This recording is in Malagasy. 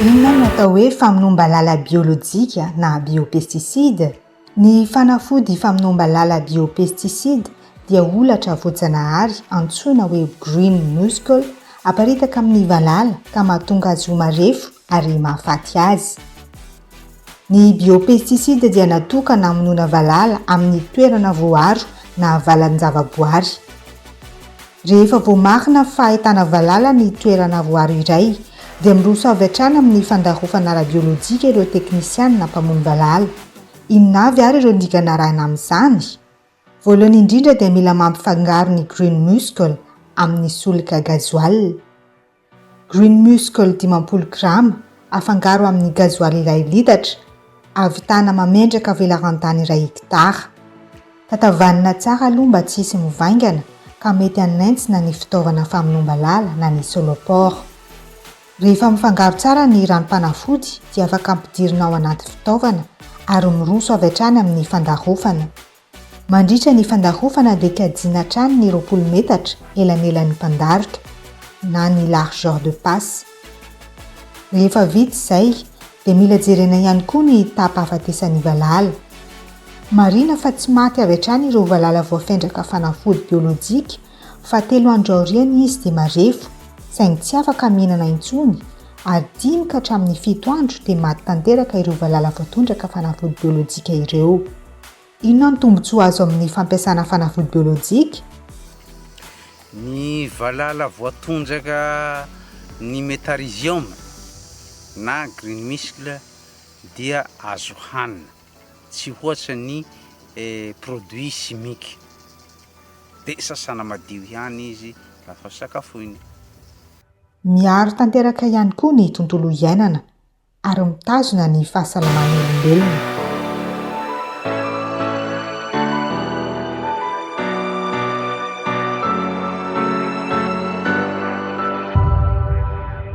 Inona no atao hoe famonombalala biolojika na biopestisida? Ny fanafody famonombalala biopestisida dia olatra voajanahary antsoina hoe green muscle aparitaka amin'ny valala ka mahatonga azy ho marefo ary mahafaty azy. Ny biopestisida dia natokana hamonoana valala amin'ny toerana voaaro na valan-javaboary. Rehefa voamarina fa ahitana valala ny toerana voaaro iray, dia miroso avy hatrany amin'ny fandarofana ara-biolojika ireo teknisianina mpamono valala. Inona avy ary ireo ndigana arahina amin'izany? Voalohany indrindra dia mila mampifangaro ny green muscle amin'ny solika gazoil. Green muscle 50 grama afangaro amin'ny gazoil iray litatra, ahavitana mamendraka velaran-tany iray hektara. Tatavanina tsara aloha mba tsy hisy mivaingana ka mety hanaintsina ny fitaovana famonom-balala na ny soloport. Rehefa mifangaro tsara ny ranom-panafody dia afaka ampidirina ao anaty fitaovana ary miroso avy hatrany amin'ny fandarofana. Mandritra ny fandarofana dia kajiana hatrany ny 20 metatra elanelan'ny mpandarotra na ny largeur de passe. Rehefa vita izay dia mila jerena ihany koa ny tapa ahafatesan'ny valala. Marina fa tsy maty avy hatrany ireo valala voafendraka fanafody biolojika fa 3 andro aoriana izy dia marefo, saingy tsy afaka mihinana intsony, ary 5 ka hatramin'ny 7 andro dia maty tanteraka ireo valala voatondraka fanafody biolojika ireo. Inona ny tombotsoa azo amin'ny fampiasana fanafody biolojika? Ny valala voatondraka ny métarizium na green muscle dia azo hanina, tsy ohatra ny produit chimique. Dia sasana madio ihany izy lafa sakafoina. Miaro tanteraka ihany koa ny tontolo iainana ary mitazona ny fahasalaman'ny olombelona.